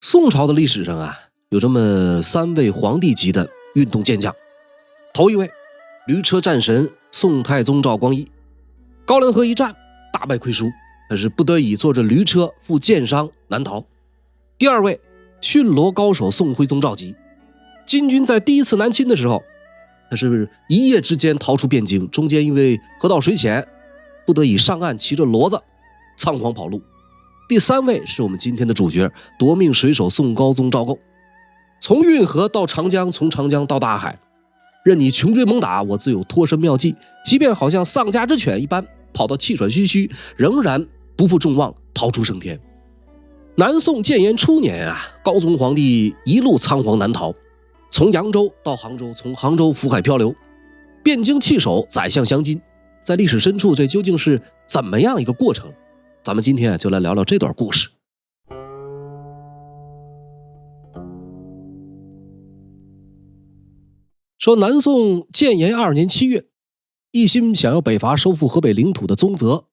宋朝的历史上啊，有这么三位皇帝级的运动健将。头一位，驴车战神宋太宗赵光义，高梁河一战大败亏输，他是不得已坐着驴车赴箭伤南逃。第二位，驯罗高手宋徽宗赵佶，金军在第一次南侵的时候，他是一夜之间逃出汴京，中间因为河道水浅，不得已上岸骑着骡子仓皇跑路。第三位是我们今天的主角，夺命水手宋高宗赵构，从运河到长江，从长江到大海，任你穷追猛打，我自有脱身妙计，即便好像丧家之犬一般跑到气喘吁吁，仍然不负众望，逃出升天。南宋建炎初年啊，高宗皇帝一路仓皇南逃，从扬州到杭州，从杭州浮海漂流，汴京弃守，宰相降金，在历史深处这究竟是怎么样一个过程？咱们今天就来聊聊这段故事。说南宋建炎2年7月，一心想要北伐收复河北领土的宗泽，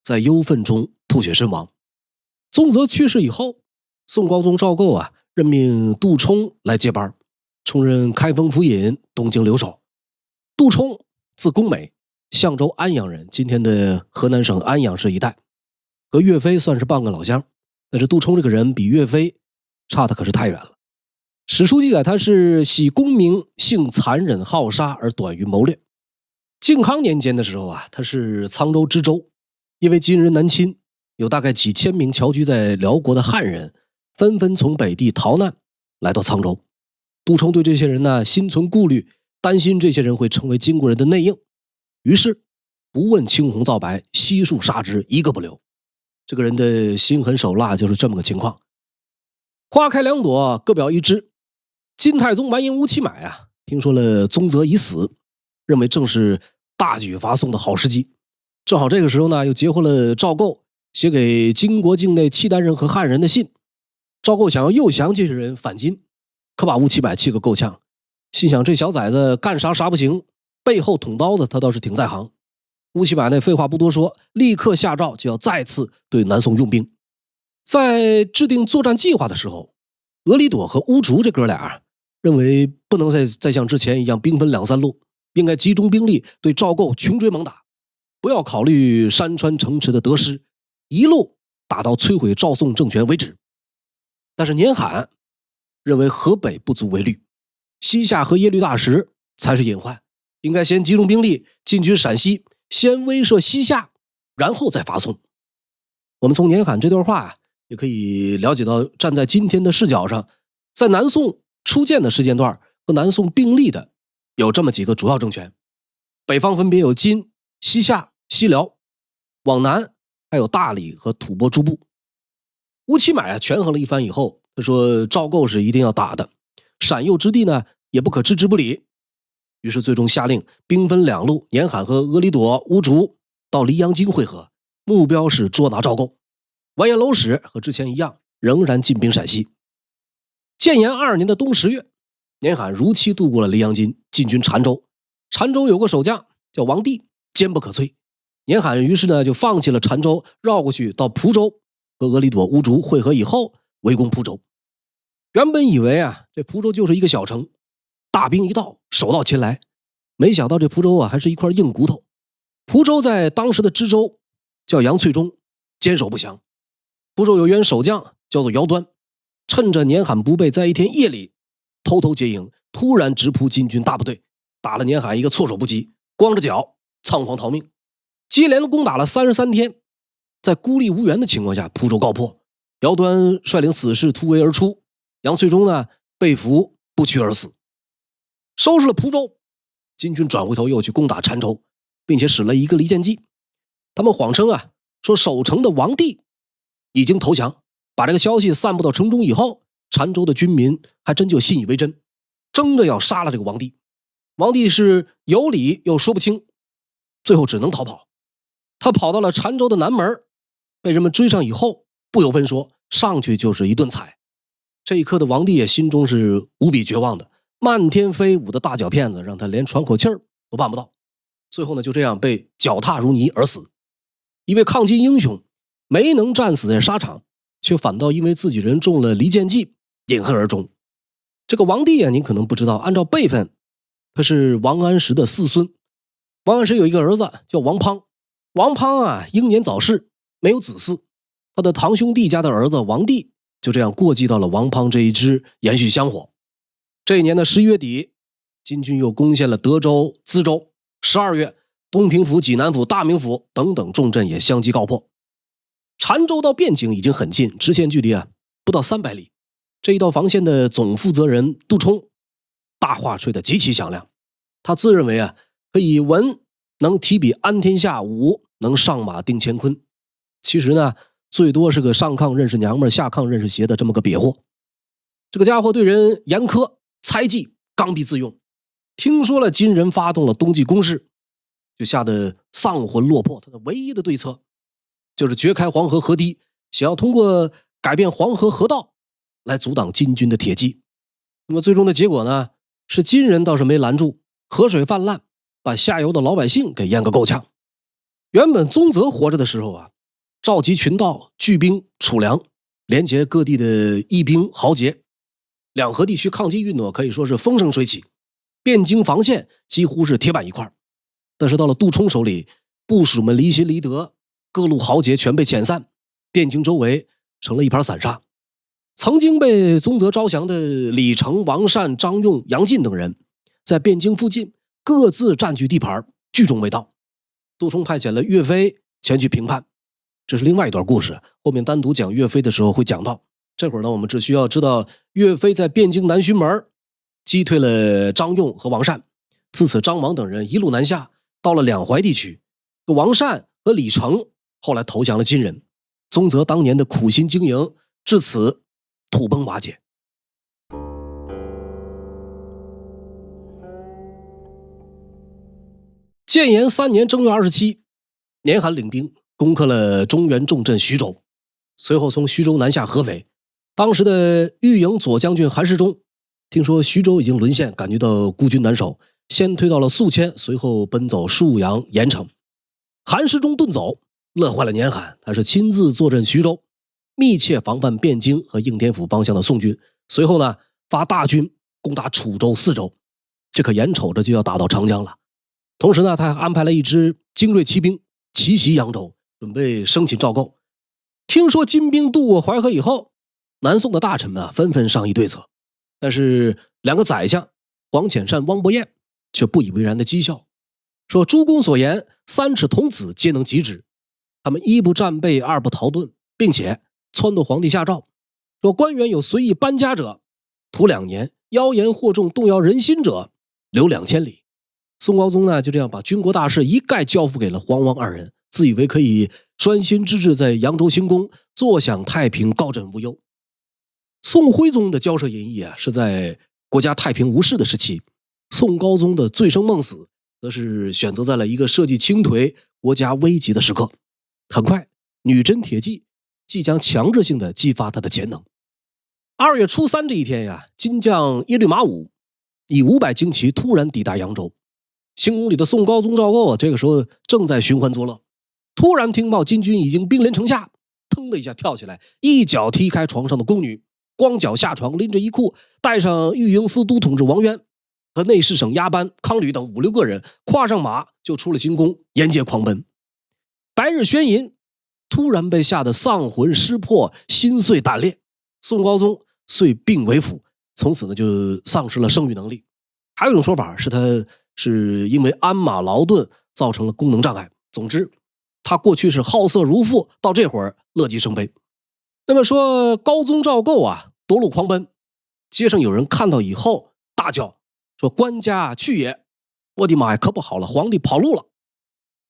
在忧愤中吐血身亡。宗泽去世以后，宋高宗赵构啊，任命杜充来接班，充任开封府尹、东京留守。杜充字公美，象州安阳人，今天的河南省安阳市一带，和岳飞算是半个老乡，但是杜充这个人比岳飞差的可是太远了。史书记载他是喜功名，性残忍好杀，而短于谋略。靖康年间的时候啊，他是沧州知州，因为金人南侵，有大概几千名侨居在辽国的汉人纷纷从北地逃难来到沧州。杜充对这些人呢心存顾虑，担心这些人会成为金国人的内应，于是不问青红皂白，悉数杀之，一个不留。这个人的心狠手辣就是这么个情况。花开两朵，各表一枝。金太宗完颜乌齐买啊，听说了宗泽已死，认为正是大举伐宋的好时机。正好这个时候呢，又结婚了赵构写给金国境内契丹人和汉人的信。赵构想要诱降这些人反金，可把乌齐买气个够呛，心想这小崽子干啥啥不行，背后捅刀子他倒是挺在行。乌齐买那废话不多说，立刻下诏就要再次对南宋用兵。在制定作战计划的时候，俄里朵和乌竹这哥俩认为不能再像之前一样兵分两三路，应该集中兵力对赵构穷追猛打，不要考虑山川城池的得失，一路打到摧毁赵宋政权为止。但是年罕认为河北不足为虑，西夏和耶律大石才是隐患，应该先集中兵力进军陕西，先威慑西夏，然后再伐宋。我们从年罕这段话也可以了解到，站在今天的视角上，在南宋初建的时间段和南宋并立的有这么几个主要政权，北方分别有金、西夏、西辽，往南还有大理和吐蕃诸部。乌齐买权衡了一番以后，他说赵构是一定要打的，闪右之地呢也不可置之不理。于是最终下令兵分两路，年罕和俄里朵、乌竹到黎阳津会合，目标是捉拿赵构。完颜娄史和之前一样，仍然进兵陕西。建炎2年的冬10月，年罕如期渡过了黎阳津，进军澶州。澶州有个守将叫王第，坚不可摧。年罕于是呢就放弃了澶州，绕过去到蒲州，和俄里朵、乌竹会合以后围攻蒲州。原本以为啊这蒲州就是一个小城，大兵一到，手到擒来，没想到这蒲州啊还是一块硬骨头。蒲州在当时的知州叫杨粹忠，坚守不降。蒲州有员守将叫做姚端，趁着年罕不备，在一天夜里偷偷接应，突然直扑金军大部队，打了年罕一个措手不及，光着脚仓皇逃命。接连攻打了33天，在孤立无援的情况下，蒲州告破。姚端率领死士突围而出，杨粹忠呢被俘不屈而死。收拾了蒲州，金军转回头又去攻打澶州，并且使了一个离间计。他们谎称啊说守城的王第已经投降，把这个消息散布到城中以后，澶州的军民还真就信以为真，争着要杀了这个王第。王第是有理又说不清，最后只能逃跑。他跑到了澶州的南门，被人们追上以后，不由分说，上去就是一顿踩。这一刻的王第也心中是无比绝望的，漫天飞舞的大脚片子让他连喘口气儿都办不到。最后呢，就这样被脚踏如泥而死。一位抗金英雄没能战死在沙场，却反倒因为自己人中了离间计，饮恨而终。这个王帝啊，您可能不知道，按照辈分，他是王安石的四孙。王安石有一个儿子叫王滂，王滂啊英年早逝，没有子嗣，他的堂兄弟家的儿子王帝就这样过继到了王滂这一支，延续香火。这一年的11月底，金军又攻陷了德州、淄州。12月，东平府、济南府、大名府等等重镇也相继告破。澶州到汴京已经很近，直线距离啊不到300里。这一道防线的总负责人杜充，大话吹得极其响亮。他自认为啊可以文能提笔安天下，武能上马定乾坤。其实呢，最多是个上炕认识娘们下炕认识鞋的这么个瘪货。这个家伙对人严苛猜忌，刚愎自用。听说了金人发动了冬季攻势，就吓得丧魂落魄。他的唯一的对策就是掘开黄河河堤，想要通过改变黄河河道来阻挡金军的铁骑。那么最终的结果呢，是金人倒是没拦住，河水泛滥，把下游的老百姓给淹个够呛。原本宗泽活着的时候啊，召集群盗聚兵储粮，连结各地的义兵豪杰，两河地区抗击运动可以说是风生水起，汴京防线几乎是铁板一块。但是到了杜充手里，部属们离心离德，各路豪杰全被遣散，汴京周围成了一盘散沙。曾经被宗泽招降的李成、王善、张用、杨进等人，在汴京附近各自占据地盘，聚众未到。杜充派遣了岳飞前去平叛，这是另外一段故事，后面单独讲岳飞的时候会讲到。这会儿呢，我们只需要知道岳飞在汴京南巡门，击退了张用和王善，自此张王等人一路南下，到了两淮地区。王善和李成后来投降了金人，宗泽当年的苦心经营至此土崩瓦解。建炎3年正月27，年罕领兵攻克了中原重镇徐州，随后从徐州南下合肥。当时的御营左将军韩世忠听说徐州已经沦陷，感觉到孤军难守，先推到了宿迁，随后奔走沭阳、盐城。韩世忠遁走，乐坏了年罕，他是亲自坐镇徐州，密切防范汴京和应天府方向的宋军。随后呢，发大军攻打楚州、泗州，这可眼瞅着就要打到长江了。同时呢，他还安排了一支精锐骑兵奇袭扬州，准备生擒赵构。听说金兵渡过淮河以后，南宋的大臣们纷纷商议对策，但是两个宰相黄潜善、汪伯彦却不以为然的讥笑，说诸公所言三尺童子皆能及之。他们一不战备，二不逃遁，并且撺掇皇帝下诏，说官员有随意搬家者，徒2年；妖言惑众，动摇人心者，留2000里。宋高宗呢，就这样把军国大事一概交付给了黄汪二人，自以为可以专心致志在扬州兴功，坐享太平，高枕无忧。宋徽宗的骄奢淫逸啊，是在国家太平无事的时期；宋高宗的醉生梦死，则是选择在了一个社稷倾颓、国家危急的时刻。很快，女真铁骑即将强制性的激发他的潜能。2月初3这一天呀，金将耶律马武以500精骑突然抵达扬州。行宫里的宋高宗赵构这个时候正在寻欢作乐，突然听报金军已经兵临城下，腾的一下跳起来，一脚踢开床上的宫女，光脚下床，拎着衣裤，带上御营司都统制王渊和内侍省押班康吕等5、6个人，跨上马就出了行宫，沿街狂奔。白日宣淫，突然被吓得丧魂失魄，心碎胆裂。宋高宗遂病为府，从此呢就丧失了生育能力。还有一种说法是他是因为鞍马劳顿造成了功能障碍。总之，他过去是好色如父，到这会儿乐极生悲。那么说高宗赵构啊，夺路狂奔，街上有人看到以后大叫说：“官家去也！”我的妈呀，可不好了，皇帝跑路了！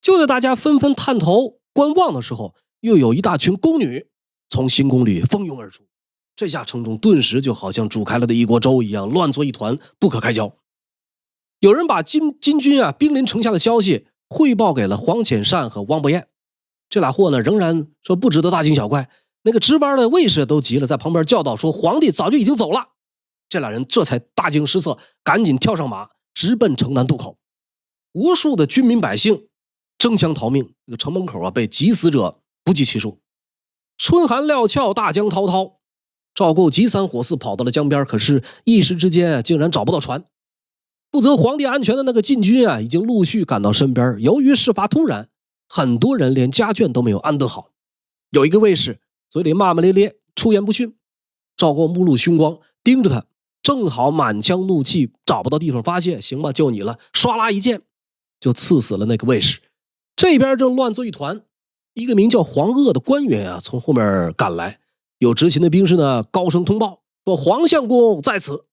就在大家纷纷探头观望的时候，又有一大群宫女从行宫里蜂拥而出。这下城中顿时就好像煮开了的一锅粥一样，乱作一团，不可开交。有人把金军啊兵临城下的消息汇报给了黄潜善和汪伯彦，这俩货呢仍然说不值得大惊小怪。那个值班的卫士都急了，在旁边叫道说皇帝早就已经走了。这俩人这才大惊失色，赶紧跳上马，直奔城南渡口。无数的军民百姓争相逃命，这个城门口啊被挤死者不计其数。春寒料峭，大江滔滔。赵构急三火四跑到了江边，可是一时之间竟然找不到船。负责皇帝安全的那个禁军已经陆续赶到身边。由于事发突然，很多人连家眷都没有安顿好。有一个卫士嘴里骂骂咧咧，出言不逊。赵构目露凶光，盯着他，正好满腔怒气找不到地方发泄，行吧，就你了，唰啦一剑就刺死了那个卫士。这边正乱作一团，一个名叫黄鄂的官员从后面赶来，有执勤的兵士呢高声通报说黄相公在此。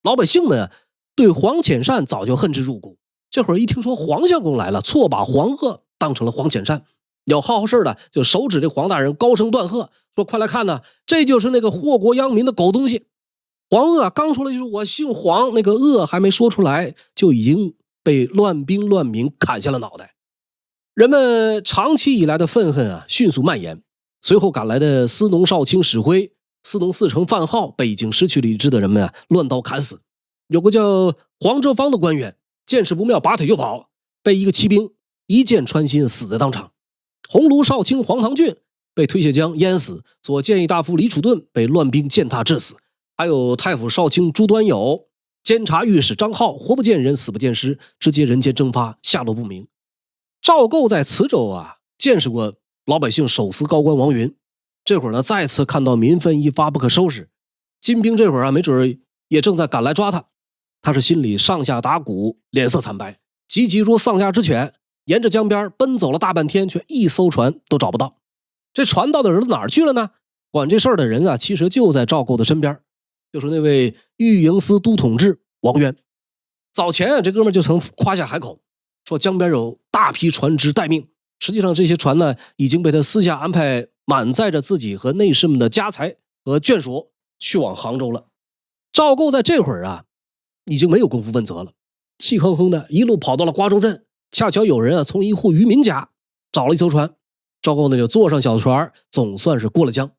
老百姓们对黄潜善早就恨之入骨，这会儿一听说黄相公来了，错把黄鄂当成了黄潜善。有好事的就手指这黄大人高声断喝，说快来看呢，这就是那个祸国殃民的狗东西。黄鄂刚说了一句我姓黄，那个鄂还没说出来，就已经被乱兵乱民砍下了脑袋。人们长期以来的愤恨迅速蔓延。随后赶来的司农少卿史辉、司农四丞范浩被已经失去理智的人们乱刀砍死。有个叫黄哲方的官员见势不妙，拔腿就跑，被一个骑兵一箭穿心，死在当场。鸿胪少卿黄唐俊被推下江淹死，左谏议大夫李楚盾被乱兵践踏致死，还有太府少卿朱端友、监察御史张浩活不见人死不见尸，直接人间蒸发，下落不明。赵构在磁州见识过老百姓手撕高官王云，这会儿呢再次看到民愤一发不可收拾，金兵这会儿没准也正在赶来抓他。他是心里上下打鼓，脸色惨白，急如丧家之犬，沿着江边奔走了大半天，却一艘船都找不到。这船到的人哪儿去了呢？管这事儿的人其实就在赵构的身边，就是那位御营司都统制王渊。早前这哥们就曾夸下海口，说江边有大批船只待命，实际上这些船呢已经被他私下安排满载着自己和内侍们的家财和眷属去往杭州了。赵构在这会儿已经没有功夫问责了，气哼哼的一路跑到了瓜州镇，恰巧有人从一户渔民家找了一艘船，赵构呢就坐上小船，总算是过了江。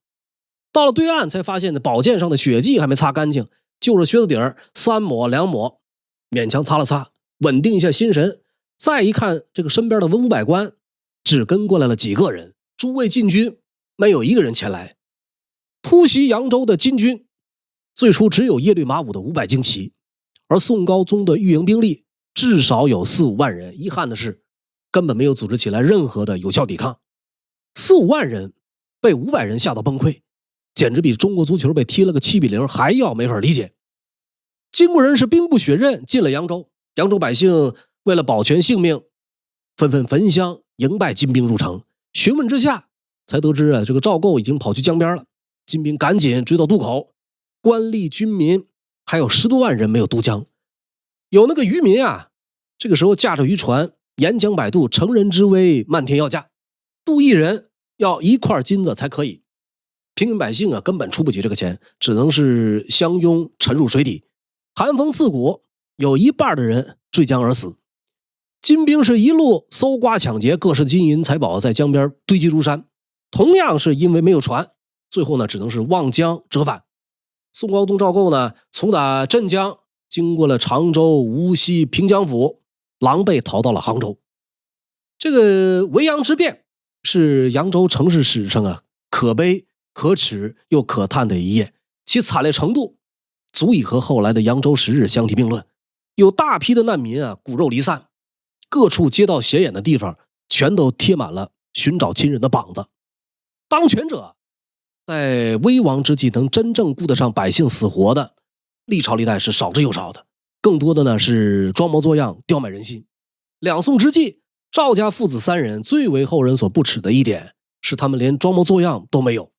到了对岸才发现宝剑上的血迹还没擦干净，就着靴子底儿3抹2抹，勉强擦了擦，稳定一下心神。再一看这个身边的文武百官，只跟过来了几个人，诸位禁军没有一个人前来。突袭扬州的金军最初只有耶律马武的500精骑，而宋高宗的御营兵力至少有4、5万人。遗憾的是根本没有组织起来任何的有效抵抗。4、5万人被500人吓到崩溃，简直比中国足球被踢了个7比0还要没法理解。金国人是兵不血刃进了扬州，扬州百姓为了保全性命，纷纷焚香迎拜金兵入城。询问之下才得知这个赵构已经跑去江边了。金兵赶紧追到渡口，官吏军民还有10多万人没有渡江。有那个渔民这个时候驾着渔船沿江摆渡，成人之危，漫天要价，渡一人要1块金子才可以。平民百姓根本出不起这个钱，只能是相拥沉入水底。寒风刺骨，有一半的人坠江而死。金兵是一路搜刮抢劫，各式金银财宝在江边堆积如山。同样是因为没有船，最后呢只能是望江折返。宋高宗赵构呢从打镇江，经过了常州、无锡、平江府，狼狈逃到了杭州。这个维扬之变是扬州城市史上可悲可耻又可叹的一页，其惨烈程度足以和后来的扬州十日相提并论。有大批的难民骨肉离散，各处街道显眼的地方全都贴满了寻找亲人的膀子。当权者在危亡之际能真正顾得上百姓死活的，历朝历代是少之又少的，更多的呢是装模作样，刁买人心。两宋之际，赵家父子3人最为后人所不齿的一点是他们连装模作样都没有。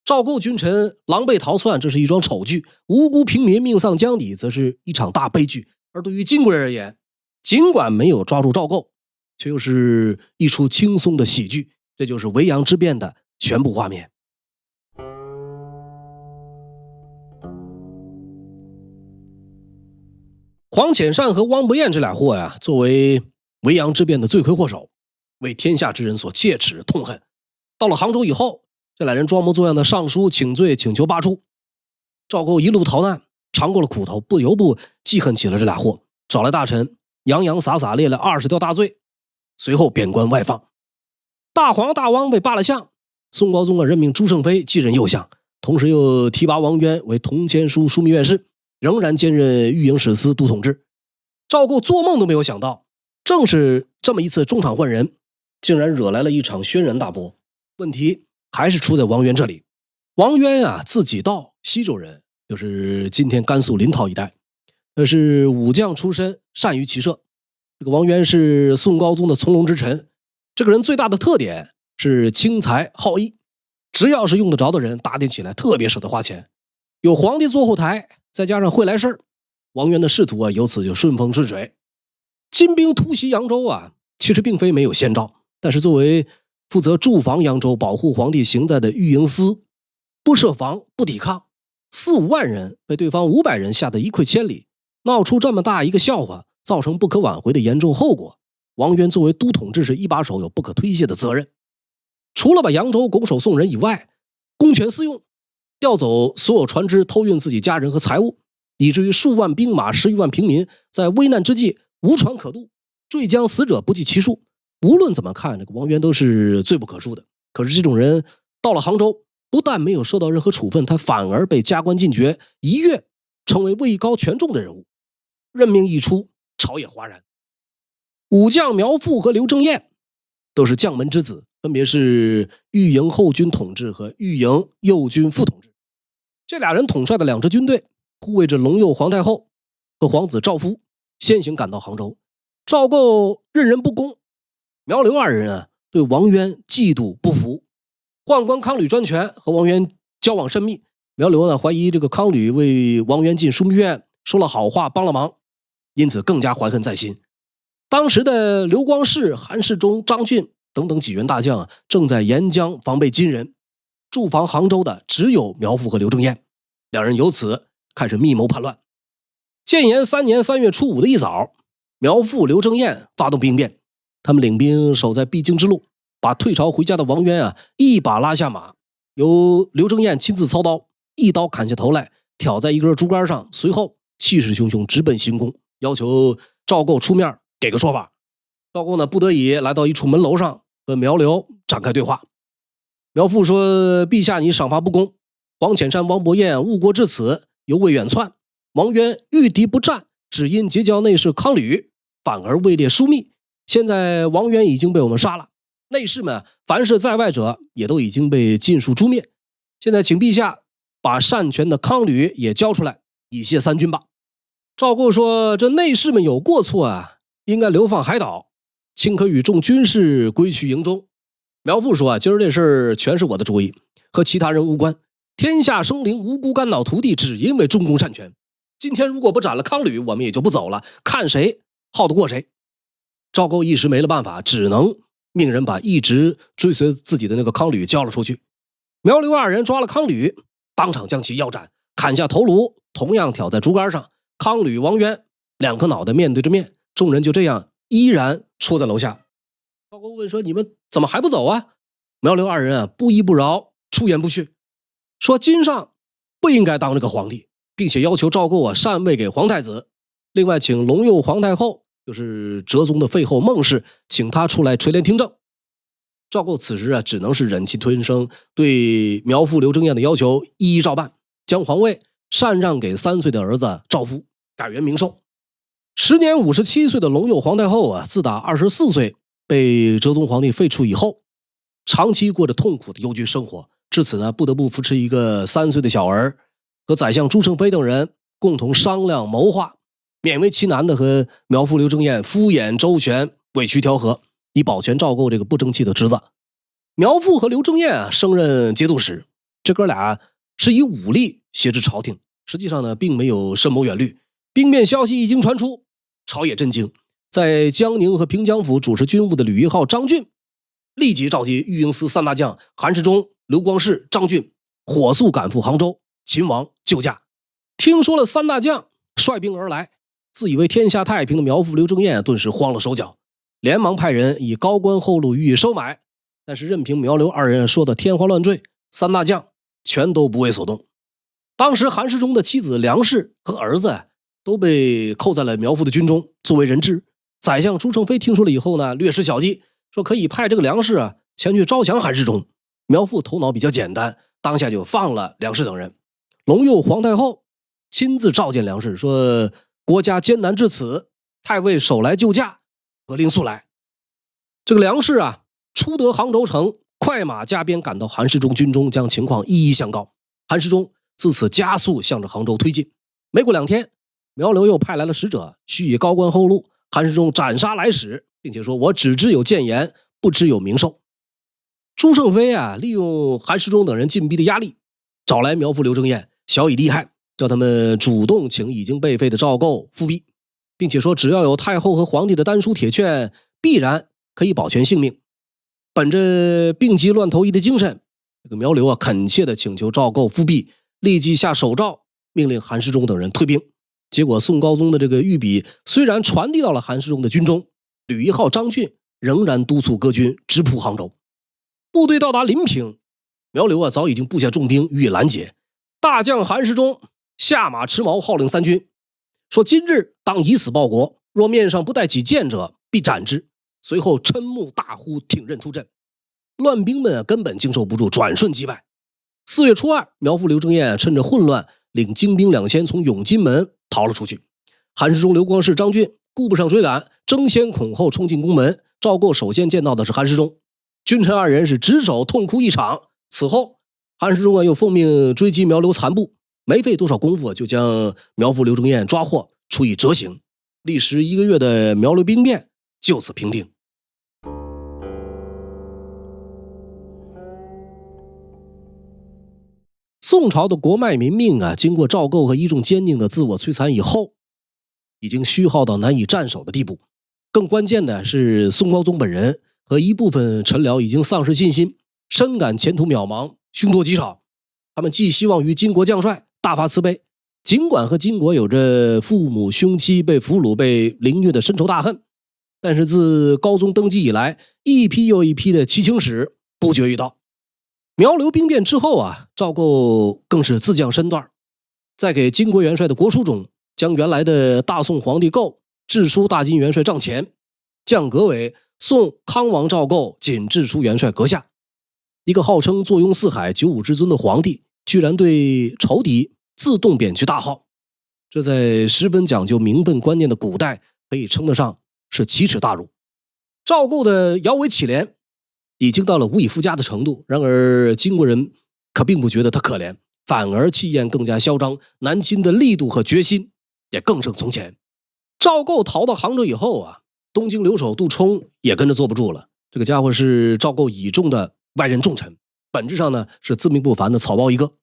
赵构君臣狼狈逃窜，这是一桩丑剧；无辜平民命丧江底，则是一场大悲剧。而对于金国人而言，尽管没有抓住赵构，却又是一出轻松的喜剧。这就是维扬之变的全部画面。黄潜善和汪伯彦这俩货作为维扬之变的罪魁祸首，为天下之人所切齿痛恨。到了杭州以后，这俩人装模作样的上书请罪，请求罢黜。赵构一路逃难，尝过了苦头，不由不记恨起了这俩货，找来大臣洋洋洒洒列了20条大罪，随后贬官外放。大黄大汪被罢了相，宋高宗任命朱胜非继任右相，同时又提拔王渊为同签书枢密院事，仍然兼任御营史司都统制。赵构做梦都没有想到，正是这么一次中场换人，竟然惹来了一场轩然大波。问题还是出在王渊这里。王渊啊，字己道，西州人，就是今天甘肃临洮一带。他是武将出身，善于骑射。这个王渊是宋高宗的从容之臣。这个人最大的特点是轻财好义，只要是用得着的人，打点起来特别舍得花钱。有皇帝坐后台，再加上会来事儿，王渊的仕途啊，由此就顺风顺水。金兵突袭扬州啊，其实并非没有先兆，但是作为负责驻防扬州、保护皇帝行在的御营司，不设防不抵抗，4、5万人被对方500人吓得一溃千里，闹出这么大一个笑话，造成不可挽回的严重后果。王渊作为都统制是一把手，有不可推卸的责任。除了把扬州拱手送人以外，公权私用，调走所有船只，偷运自己家人和财物，以至于数万兵马、10余万平民在危难之际无船可渡，坠江死者不计其数。无论怎么看，这个王渊都是罪不可恕的。可是这种人到了杭州，不但没有受到任何处分，他反而被加官进爵，一跃成为位高权重的人物。任命一出，朝野哗然。武将苗阜和刘正彦都是将门之子，分别是御营后军统制和御营右军副统制。这俩人统帅的2支军队，护卫着隆佑皇太后和皇子赵夫，先行赶到杭州。赵构任人不公，苗刘2人啊，对王渊嫉妒不服。宦官康吕专权，和王渊交往甚密。苗刘呢，怀疑这个康吕为王渊进枢密院说了好话，帮了忙，因此更加怀恨在心。当时的刘光世、韩世忠、张俊等等几员大将正在沿江防备金人，驻防杭州的只有苗阜和刘正彦。两人由此开始密谋叛乱。建炎3年3月初5的一早，苗阜、刘正彦发动兵变，他们领兵守在必经之路，把退朝回家的王渊一把拉下马，由刘正彦亲自操刀，一刀砍下头来，挑在一根竹竿上，随后气势汹汹直奔行宫，要求赵构出面给个说法。赵构呢，不得已来到一处门楼上，和苗刘展开对话。苗阜说：“陛下，你赏罚不公，黄潜山、王伯彦误国至此，犹未远窜。王渊遇敌不战，只因结交内侍康吕，反而位列枢密。现在王渊已经被我们杀了，内侍们凡是在外者也都已经被尽数诛灭。现在请陛下把擅权的康吕也交出来，以谢三军吧。”赵构说：“这内侍们有过错啊，应该流放海岛，卿可与众军士归去营中。”苗阜说：“今儿这事全是我的主意，和其他人无关。天下生灵无辜肝脑涂地，只因为中共擅权。今天如果不斩了康吕，我们也就不走了，看谁耗得过谁。”赵构一时没了办法，只能命人把一直追随自己的那个康吕交了出去。苗刘2人抓了康吕，当场将其腰斩，砍下头颅，同样挑在竹竿上。康吕、王渊2颗脑袋面对着面，众人就这样依然戳在楼下。赵构问说：“你们怎么还不走啊？”苗刘2人不依不饶，出言不逊，说金上不应该当这个皇帝，并且要求赵构禅位给皇太子。另外请隆佑皇太后，就是哲宗的废后孟氏，请他出来垂帘听政。赵构此时只能是忍气吞声，对苗阜、刘正彦的要求一一照办，将皇位禅让给3岁的儿子赵夫，改元明寿。时年57岁的隆佑皇太后自打24岁被哲宗皇帝废除以后，长期过着痛苦的忧军生活，至此呢，不得不扶持一个3岁的小儿，和宰相朱胜非等人共同商量谋划，勉为其难的和苗阜、刘正彦敷衍周旋，委曲调和，以保全赵构这个不争气的侄子。苗阜和刘正彦升任节度使，这哥俩是以武力挟制朝廷，实际上呢，并没有深谋远虑。兵变消息一经传出，朝野震惊。在江宁和平江府主持军务的吕一号、张俊立即召集御营司3大将韩世忠、刘光世、张俊，火速赶赴杭州秦王救驾。听说了3大将率兵而来，自以为天下太平的苗阜、刘正彦顿时慌了手脚，连忙派人以高官厚禄予以收买。但是任凭苗刘2人说的天花乱坠，3大将全都不为所动。当时韩世忠的妻子梁氏和儿子都被扣在了苗阜的军中，作为人质。宰相朱胜非听说了以后呢，略施小计，说可以派这个梁氏前去招降韩世忠。苗父头脑比较简单，当下就放了梁氏等人。隆佑皇太后亲自召见梁氏，说国家艰难至此，太尉手来救驾，何令速来。这个梁氏啊，初得杭州城，快马加鞭赶到韩世忠军中，将情况一一相告。韩世忠自此加速向着杭州推进。没过2天，苗刘又派来了使者，许以高官厚禄。韩世忠斩杀来使，并且说我只知有谏言，不知有明授。朱胜非啊，利用韩世忠等人进逼的压力，找来苗父刘正彦，小以利害，叫他们主动请已经被废的赵构复辟，并且说只要有太后和皇帝的丹书铁券，必然可以保全性命。本着病急乱投医的精神，这个苗刘啊恳切地请求赵构复辟，立即下手诏，命令韩世忠等人退兵。结果宋高宗的这个御笔虽然传递到了韩世忠的军中，吕一号、张俊仍然督促各军直扑杭州。部队到达临平，苗刘啊早已经布下重兵予以拦截。大将韩世忠下马持矛，号令三军，说今日当以死报国，若面上不带几箭者，必斩之。随后瞠目大呼，挺刃突阵。乱兵们根本经受不住，转瞬击败。4月初2，苗父刘正彦趁着混乱，领精兵2000从永金门逃了出去。韩世忠、刘光世、张俊顾不上追赶，争先恐后冲进宫门。赵构首先见到的是韩世忠，君臣二人是执手痛哭一场。此后韩世忠又奉命追击苗刘残部，没费多少功夫就将苗父刘正彦抓获，处以折刑。历时1个月的苗刘兵变就此平定。宋朝的国脉民命啊，经过赵构和一众坚定的自我摧残以后，已经虚耗到难以战守的地步。更关键的是，宋高宗本人和一部分臣僚已经丧失信心，深感前途渺茫，凶多吉少。他们寄希望于金国将帅，大发慈悲。尽管和金国有着父母兄妻被俘虏、被凌虐的深仇大恨，但是自高宗登基以来，一批又一批的奇情史不绝于道。苗刘兵变之后啊，赵构更是自降身段，在给金国元帅的国书中，将原来的大宋皇帝构致书大金元帅帐前，降格为宋康王赵构仅致书元帅阁下。一个号称坐拥四海、九五之尊的皇帝，居然对仇敌自动贬去大号，这在十分讲究名分观念的古代，可以称得上是奇耻大辱。赵构的摇尾乞怜已经到了无以复加的程度，然而金国人可并不觉得他可怜，反而气焰更加嚣张，南侵的力度和决心也更胜从前。赵构逃到杭州以后啊，东京留守杜充也跟着坐不住了。这个家伙是赵构倚重的外任重臣，本质上呢是自命不凡的草包一个。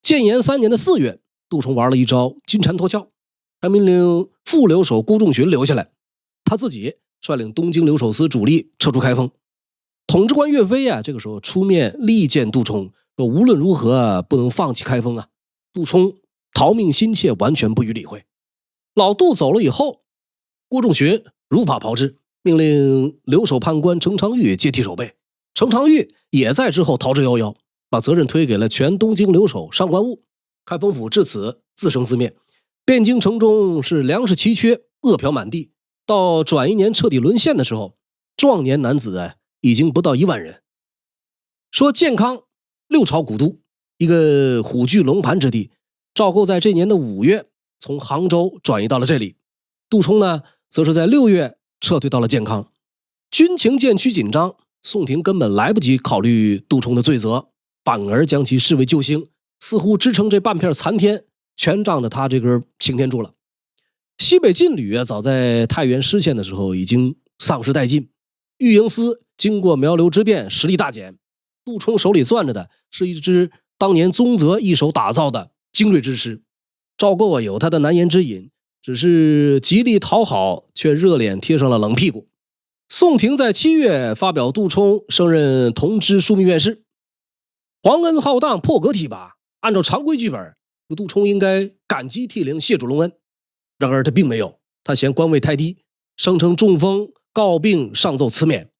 建炎3年的4月，杜充玩了一招金蝉脱壳，他命令副留守辜仲勋留下来，他自己率领东京留守司主力撤出开封。统治官岳飞啊，这个时候出面力荐杜充，说无论如何不能放弃开封啊。杜充逃命心切，完全不予理会。老杜走了以后，郭仲勋如法炮制，命令留守判官程昌玉接替守备。程昌玉也在之后逃之夭夭，把责任推给了全东京留守上官物。开封府至此自生自灭，汴京城中是粮食奇缺，饿殍满地。到转1年彻底沦陷的时候，壮年男子已经不到1万人。说建康六朝古都，一个虎踞龙盘之地，赵构在这年的5月从杭州转移到了这里，杜充呢则是在6月撤退到了建康。军情渐趋紧张，宋廷根本来不及考虑杜充的罪责，反而将其视为救星，似乎支撑这半片残天全仗着他这根擎天柱了。西北劲旅早在太原失陷的时候已经丧失殆尽，御营司经过苗刘之变实力大减，杜充手里攥着的是一支当年宗泽一手打造的精锐之师。赵构有他的难言之隐，只是极力讨好，却热脸贴上了冷屁股。宋廷在7月发表杜充升任同知枢密院事，皇恩浩荡，破格提拔，按照常规剧本，杜充应该感激涕零，谢主隆恩。然而他并没有，他嫌官位太低，声称中风告病，上奏辞免。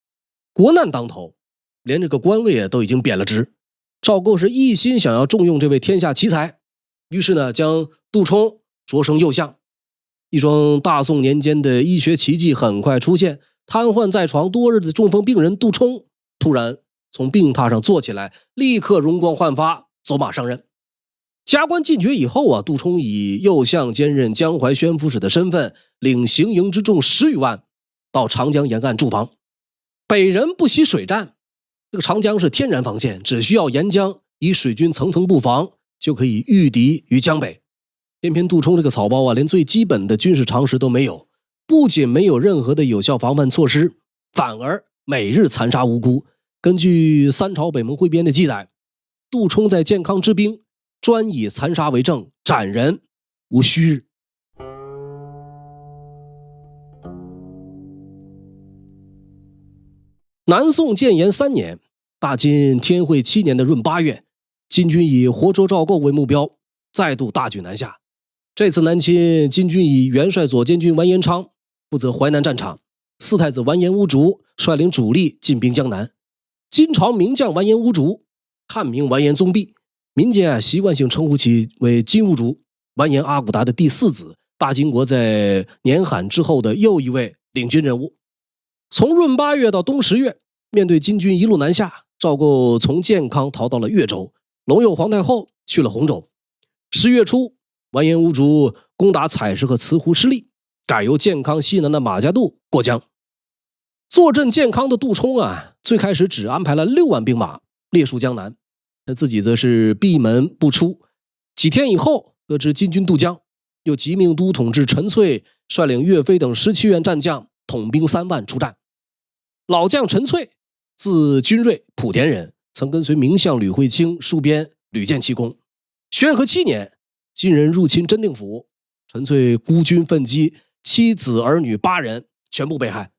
国难当头，连这个官位都已经贬了职。赵构是一心想要重用这位天下奇才，于是呢将杜充擢升右相。一桩大宋年间的医学奇迹很快出现，瘫痪在床多日的中风病人杜充突然从病榻上坐起来，立刻容光焕发，走马上任。加官进爵以后杜充以右相兼任江淮宣抚使的身份，领行营之众10余万到长江沿岸驻防。北人不习水战，这个长江是天然防线，只需要沿江以水军层层布防，就可以御敌于江北。偏偏杜充这个草包连最基本的军事常识都没有，不仅没有任何的有效防范措施，反而每日残杀无辜。根据三朝北盟汇编的记载，杜充在建康之兵专以残杀为政，斩人无虚日。南宋建炎3年，大金天会7年的闰8月，金军以活捉赵构为目标，再度大举南下。这次南侵，金军以元帅左监军完颜昌负责淮南战场，四太子完颜乌竹率领主力进兵江南。金朝名将完颜乌竹，汉名完颜宗弼，民间习惯性称呼其为金兀术，完颜阿骨达的第4子，大金国在年罕之后的又一位领军人物。从闰8月到冬10月，面对金军一路南下，赵构从建康逃到了越州，隆佑皇太后去了洪州。10月初，完颜乌竹攻打采石和慈湖失利，改由建康西南的马家渡过江。坐镇建康的杜充最开始只安排了6万兵马列戍江南，他自己则是闭门不出。几天以后，得知金军渡江，又急命都统制陈粹率领岳飞等17员战将统兵3万出战。老将陈粹字君瑞，莆田人，曾跟随名相吕惠卿戍边，屡建奇功。宣和7年，金人入侵真定府，陈粹孤军奋击，妻子儿女8人全部被害。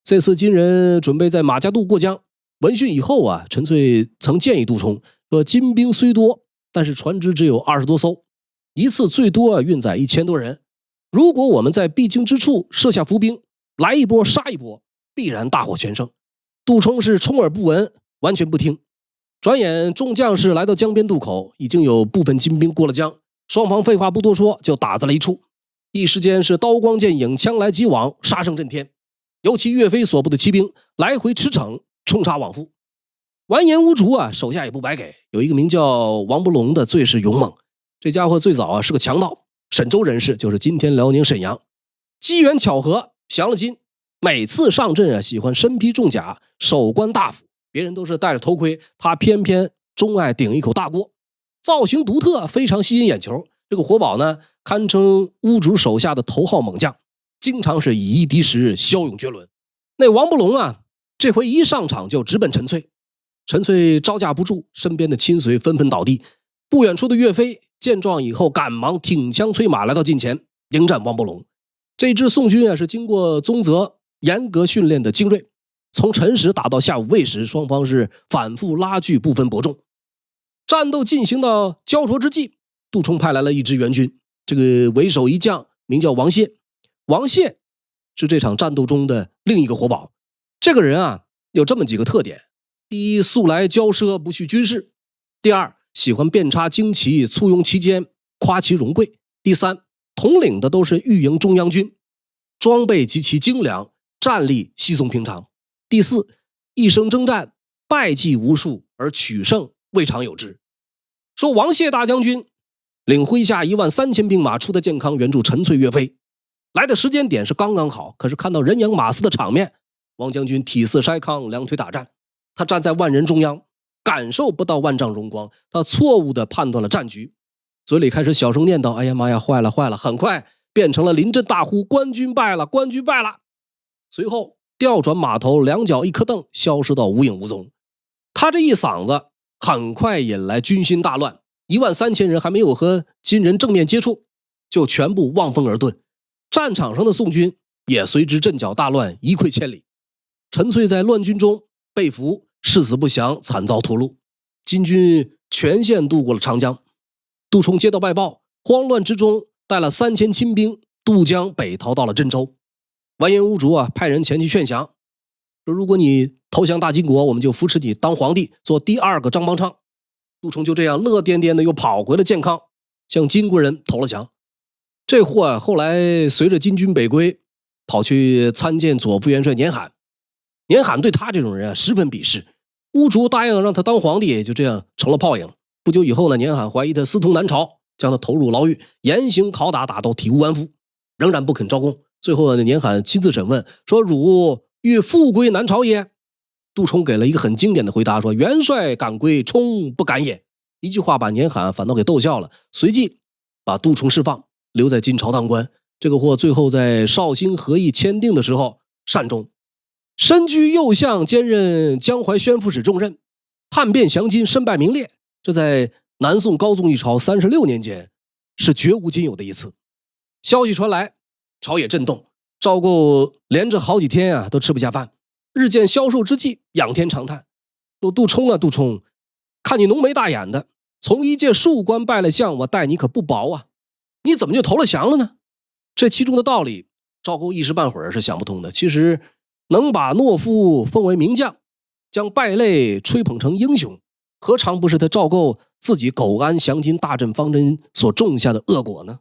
这次金人准备在马家渡过江，闻讯以后陈粹曾建议杜充说，金兵虽多，但是船只只有20多艘，一次最多运载1000多人。如果我们在必经之处设下伏兵，来一波杀一波，必然大获全胜。杜充是充耳不闻，完全不听。转眼众将士来到江边渡口，已经有部分金兵过了江，双方废话不多说，就打在了一处。一时间是刀光剑影，枪来戟往，杀声震天。尤其岳飞所部的骑兵来回驰骋，冲杀往复。完颜乌竹手下也不白给，有一个名叫王伯龙的最是勇猛。这家伙最早是个强盗，沈州人士，就是今天辽宁沈阳。机缘巧合降了金，每次上阵喜欢身披重甲，手观大斧，别人都是戴着头盔，他偏偏钟爱顶一口大锅，造型独特，非常吸引眼球。这个活宝呢，堪称乌竹手下的头号猛将，经常是以一敌十，骁勇绝伦。那王伯龙这回一上场就直奔陈粹。陈粹招架不住，身边的亲随纷纷倒地。不远处的岳飞见状以后，赶忙挺枪催马来到近前，迎战王伯龙。这支宋军是经过宗泽严格训练的精锐，从辰时打到下午未时，双方是反复拉锯，不分伯仲。战斗进行到焦灼之际，杜充派来了一支援军，这个为首一将名叫王谢。王谢是这场战斗中的另一个活宝。这个人有这么几个特点：第一，素来骄奢不恤军事；第二，喜欢遍插旌旗，簇拥其间，夸其荣贵；第三，统领的都是御营中央军，装备极其精良，战力稀松平常；第四，一生征战，败绩无数，而取胜未尝有之。说王谢大将军领麾下13000兵马出的建康援助陈粹岳飞，来的时间点是刚刚好，可是看到人仰马嘶的场面，王将军体似筛糠，两腿打颤。他站在万人中央，感受不到万丈荣光，他错误地判断了战局，嘴里开始小声念叨：“哎呀妈呀，坏了坏了！”很快变成了临阵大呼：“官军败了，官军败了！”随后调转马头，两脚一磕蹬，消失到无影无踪。他这一嗓子很快引来军心大乱，13000人还没有和金人正面接触，就全部望风而遁。战场上的宋军也随之阵脚大乱，一溃千里。陈粹在乱军中被俘，誓死不降，惨遭屠戮。金军全线渡过了长江。杜充接到败报，慌乱之中带了3000亲兵渡江北逃到了真州。完颜乌竹派人前去劝降，说如果你投降大金国，我们就扶持你当皇帝，做第2个张邦昌。杜充就这样乐颠颠的又跑回了建康，向金国人投了降。这货后来随着金军北归，跑去参见左副元帅年罕。年罕对他这种人十分鄙视，乌竹答应让他当皇帝，就这样成了泡影。不久以后呢，年罕怀疑他私通南朝，将他投入牢狱，严刑拷打，打到体无完肤，仍然不肯招供。最后呢，年罕亲自审问，说：“汝欲复归南朝耶？”杜充给了一个很经典的回答，说：“元帅敢归，充不敢也。”一句话把年罕反倒给逗笑了，随即把杜充释放，留在金朝当官。这个货最后在绍兴和议签订的时候善终。身居右相，兼任江淮宣抚使重任，叛变降金，身败名裂，这在南宋高宗一朝36年间是绝无仅有的一次。消息传来，朝野震动，赵构连着好几天都吃不下饭，日渐消瘦之际，仰天长叹，说：“杜充啊，杜充，看你浓眉大眼的，从一介庶官拜了相，我待你可不薄啊，你怎么就投了降了呢？”这其中的道理，赵构一时半会儿是想不通的。其实能把懦夫封为名将，将败类吹捧成英雄，何尝不是他赵构自己苟安降金大政方针所种下的恶果呢？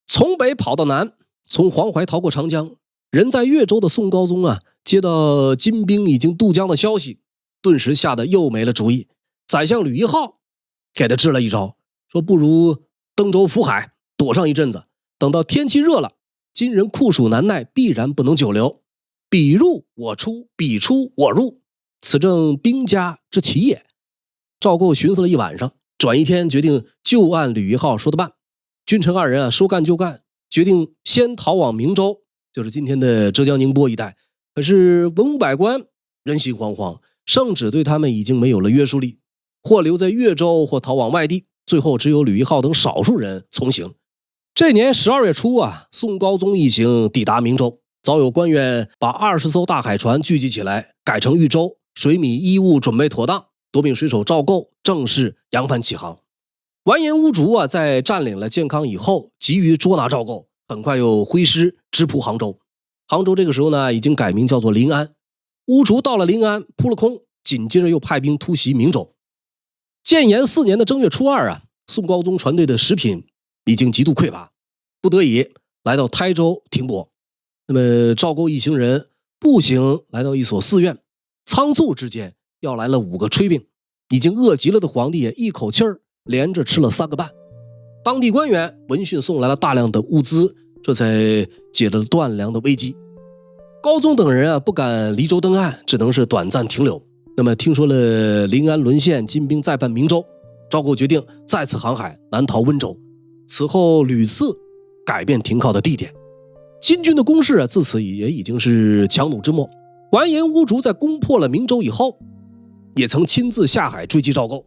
从北跑到南，从黄淮逃过长江，人在越州的宋高宗接到金兵已经渡江的消息，顿时吓得又没了主意。宰相吕一浩给他支了一招，说不如登舟浮海，躲上一阵子，等到天气热了，金人酷暑难耐，必然不能久留。彼入我出，彼出我入，此正兵家之奇也。赵构寻思了一晚上，转一天决定就按吕一浩说的办。君臣二人说干就干，决定先逃往明州，就是今天的浙江宁波一带。可是文武百官人心惶惶，圣旨对他们已经没有了约束力，或留在越州，或逃往外地，最后只有吕一浩等少数人从行。这年12月初宋高宗一行抵达明州，早有官员把20艘大海船聚集起来，改成豫州，水米衣物准备妥当，夺命水手赵构正式扬帆起航。完颜乌竹在占领了建康以后，急于捉拿赵构，很快又挥师直扑杭州。杭州这个时候呢，已经改名叫做临安。乌竹到了临安扑了空，紧接着又派兵突袭明州。建炎4年的正月初2宋高宗船队的食品已经极度匮乏，不得已来到台州停泊。那么赵构一行人步行来到一所寺院，仓促之间要来了5个炊饼，已经饿极了的皇帝一口气连着吃了3个半。当地官员闻讯送来了大量的物资，这才解了断粮的危机。高宗等人不敢离州登岸，只能是短暂停留。那么听说了临安沦陷，金兵再犯明州，赵构决定再次航海南逃温州，此后屡次改变停靠的地点。金军的攻势自此也已经是强弩之末。完颜乌竹在攻破了明州以后，也曾亲自下海追击赵构。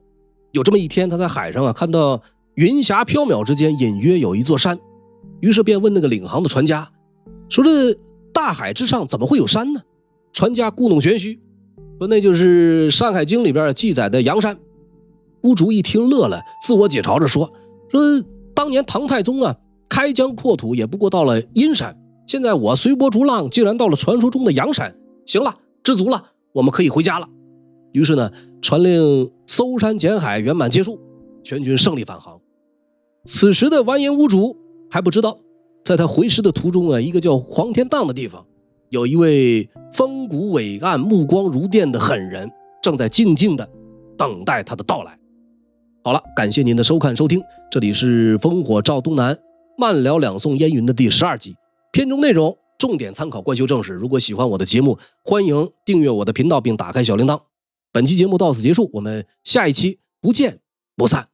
有这么一天，他在海上看到云霞缥缈之间隐约有一座山，于是便问那个领航的船家，说这大海之上怎么会有山呢？船家故弄玄虚，说那就是《山海经》里边记载的阳山。乌竹一听乐了，自我解嘲着说当年唐太宗开疆扩土也不过到了阴山，现在我随波逐浪竟然到了传说中的阳山，行了，知足了，我们可以回家了。于是呢，传令搜山捡海圆满结束，全军胜利返航。此时的完颜乌竹还不知道，在他回师的途中一个叫黄天荡的地方，有一位风骨伟岸、目光如电的狠人，正在静静的等待他的到来。好了，感谢您的收看收听，这里是烽火照东南，慢聊两宋烟云的第12集。片中内容重点参考怪修正史。如果喜欢我的节目，欢迎订阅我的频道并打开小铃铛。本期节目到此结束，我们下一期不见不散。